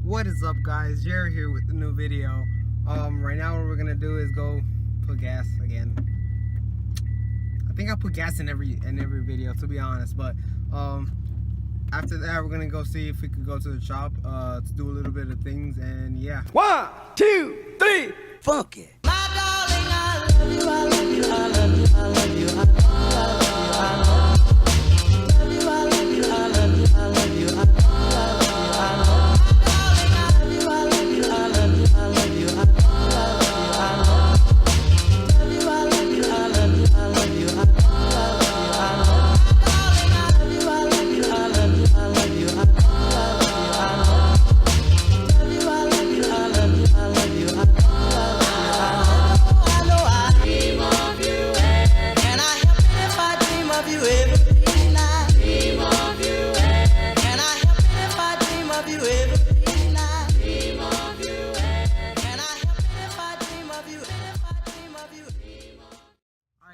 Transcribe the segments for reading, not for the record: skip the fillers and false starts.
What is up, guys? Jerry here with the new video. Right now what we're gonna do is go put gas again. I think I put gas in every video, to be honest, but after that we're gonna go see if we could go to the shop to do a little bit of things, and yeah. 1, 2, 3, fuck it. My darling, I love you, I love you, I love you, I love you, I love you, I love you.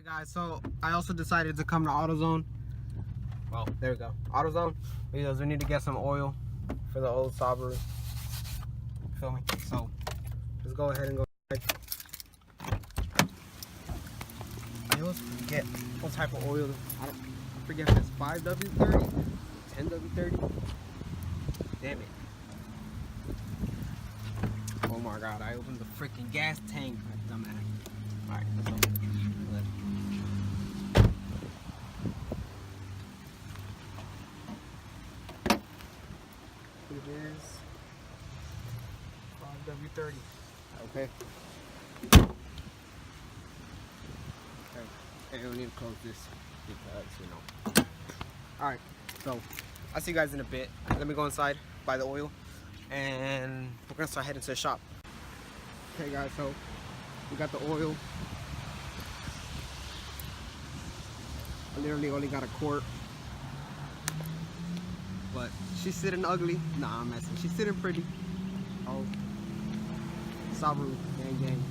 Guys, so I also decided to come to AutoZone. Well, there we go, AutoZone, because we need to get some oil for the old Saab. Feel me? So let's go ahead and go. I always forget what type of oil. I forget if it's 5W30, 10W30. Damn it! Oh my God! I opened the freaking gas tank, dumbass. All right, let's go. It is 5W30. Okay. And we need to close this because, you know. Alright, so I'll see you guys in a bit. Let me go inside, buy the oil, and we're gonna start heading to the shop. Okay guys, so we got the oil. I literally only got a quart. But she's sitting ugly. Nah, I'm messing. She's sitting pretty. Oh, Saab, gang gang.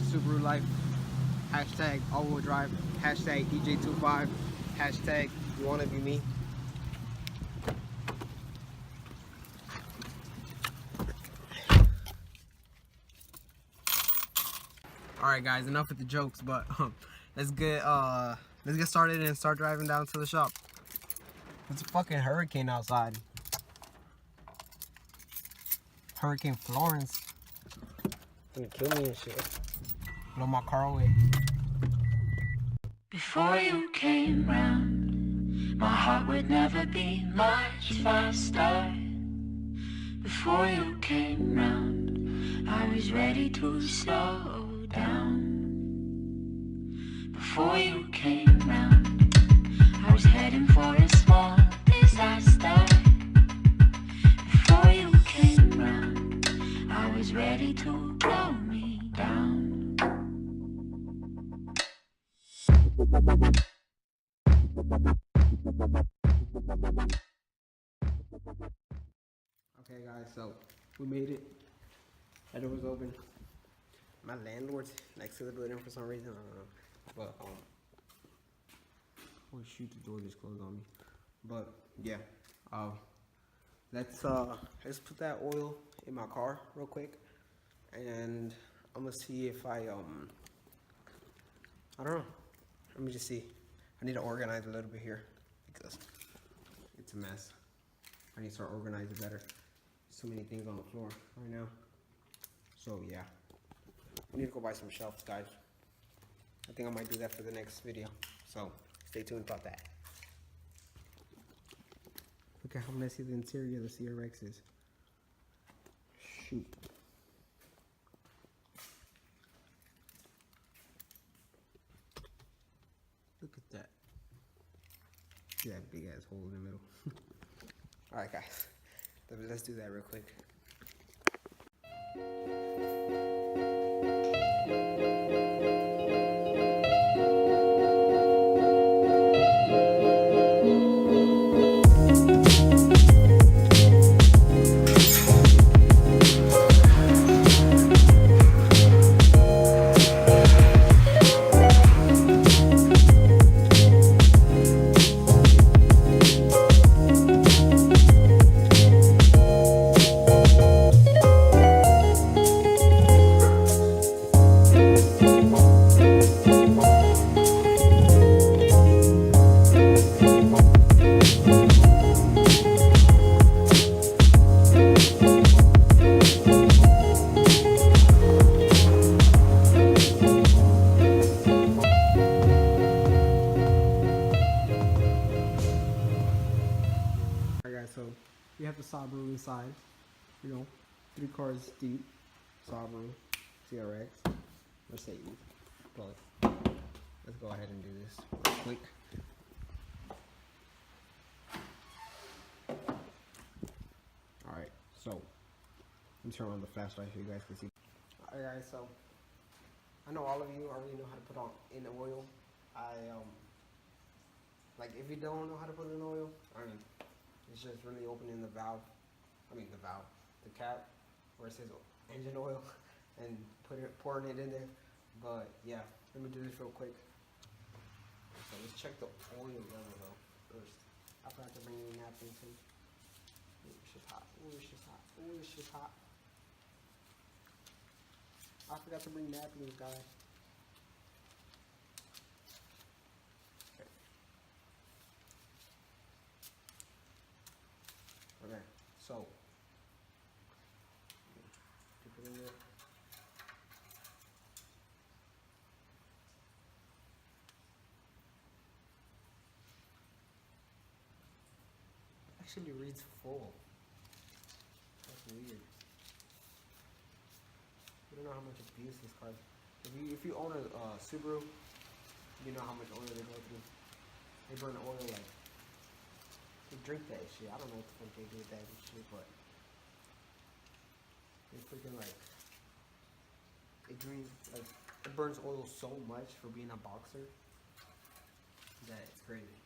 Subaru life. Hashtag all-wheel drive. Hashtag DJ25. Hashtag you wanna be me. All right, guys. Enough with the jokes, but let's get started and start driving down to the shop. It's a fucking hurricane outside. Hurricane Florence. Gonna kill me and shit. Blow my car away. Before you came round, my heart would never beat much faster. Before you came round, I was ready to slow down. Before you came round, I was heading for a small disaster. Before you came round, I was ready to blow me down. Okay guys, so we made it. That door was open. My landlord's next to the building for some reason, I don't know. But oh shoot, the door just closed on me. But yeah, let's put that oil in my car real quick, and I'm gonna see if I don't know. Let me just see. I need to organize a little bit here because it's a mess. I need to start organizing better. So many things on the floor right now. So yeah, I need to go buy some shelves, guys. I think I might do that for the next video. So stay tuned about that. Look at how messy the interior of the CRX is. Shoot. Look at that. See that big ass hole in the middle. Alright guys, let's do that real quick. inside. You know, 3 cars deep. Saab, TRX, Mercedes. But let's go ahead and do this real quick. Alright, so let me turn on the flashlight so you guys can see. Alright guys, so I know all of you already know how to put on in oil. Like if you don't know how to put in oil, I mean it's just really opening the valve, the cap where it says engine oil and pouring it in there. But yeah, let me do this real quick. So let's check the oil level though first. I forgot to bring any napkins in. Ooh, it's just hot. Ooh, it's just hot. Ooh, it's just hot. I forgot to bring napkins, guys. Okay, so put it in there. Actually reads full. That's weird. You don't know how much abuse this car. If you own a Subaru, you know how much oil they go through. They burn oil like they drink that shit. I don't know what the fuck they do with that and shit, but they freaking like it burns oil so much for being a boxer that it's crazy.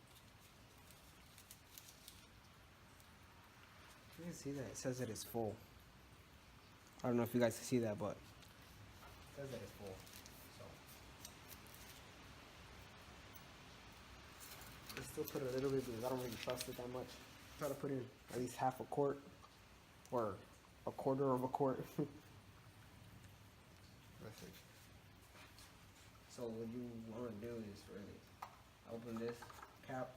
You can see that it says that it's full. I don't know if you guys can see that, but it says that it's full. So I still put a little bit because I don't really trust it that much. Try to put in at least half a quart or a quarter of a quart. Let's see. So what you want to do is really open this cap.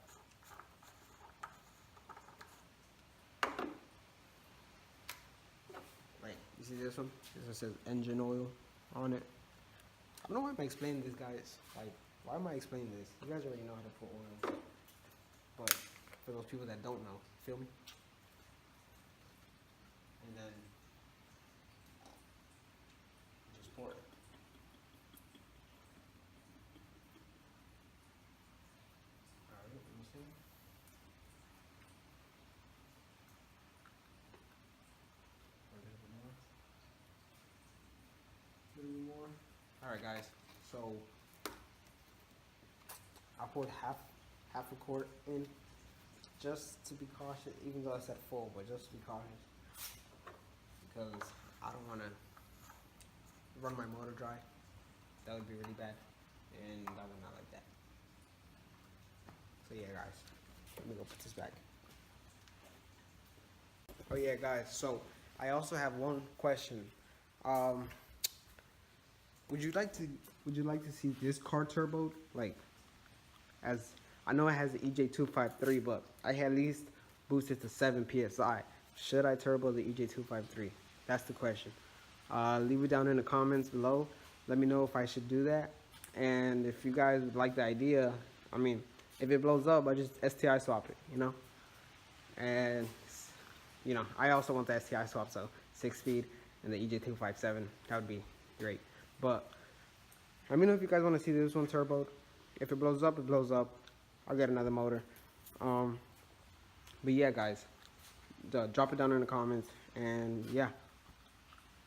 Like, you see this one? This one says engine oil on it. I don't know why I'm explaining this, guys. Like, why am I explaining this? You guys already know how to put oil. But for those people that don't know, feel me? And then just pour it. Alright, let me see. A little bit more. Alright guys, so I poured half a quart in just to be cautious, even though it's at full, but just to be cautious because I don't want to run my motor dry. That would be really bad, and I would not like that. So yeah guys, let me go put this back. Oh yeah guys, so I also have one question. Would you like to see this car turbo? Like, as I know it has the EJ253, but I at least boosted to 7 psi. Should I turbo the EJ253? That's the question. Leave it down in the comments below. Let me know if I should do that. And if you guys like the idea, I mean, if it blows up, I just STI swap it, you know? And, you know, I also want the STI swap, so 6-speed and the EJ257, that would be great. But let me know if you guys want to see this one turboed. If it blows up, it blows up. I'll get another motor. But yeah, guys, drop it down in the comments. And yeah,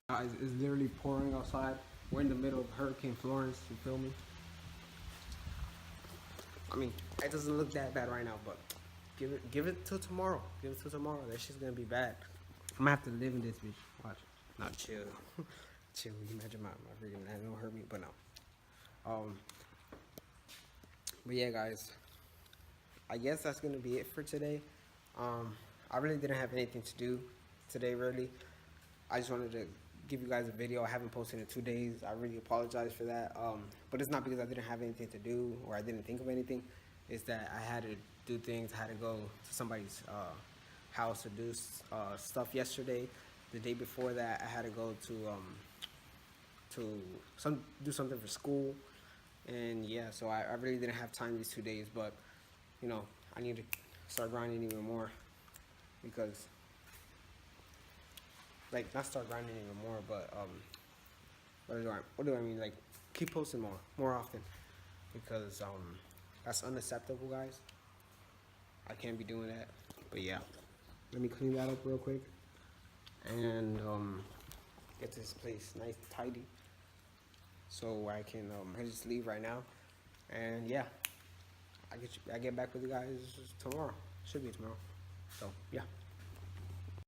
guys, it's literally pouring outside. We're in the middle of Hurricane Florence. You feel me? I mean, it doesn't look that bad right now, but give it till tomorrow. Give it till tomorrow. That shit's gonna be bad. I'm gonna have to live in this bitch. Watch. Not chill. Chill. You imagine my freaking that don't hurt me, but no. But yeah, guys, I guess that's gonna be it for today. I really didn't have anything to do today, really. I just wanted to give you guys a video. I haven't posted in 2 days. I really apologize for that. But it's not because I didn't have anything to do or I didn't think of anything. It's that I had to do things. I had to go to somebody's house to do stuff yesterday. The day before that, I had to go to do something for school. And yeah, so I really didn't have time these 2 days, but you know, I need to start grinding even more because like not start grinding even more, but what do I mean? Like keep posting more often, because that's unacceptable, guys. I can't be doing that. But yeah, let me clean that up real quick, and get this place nice tidy, so I can I just leave right now, and yeah, I get back with you guys tomorrow. Should be tomorrow. So yeah.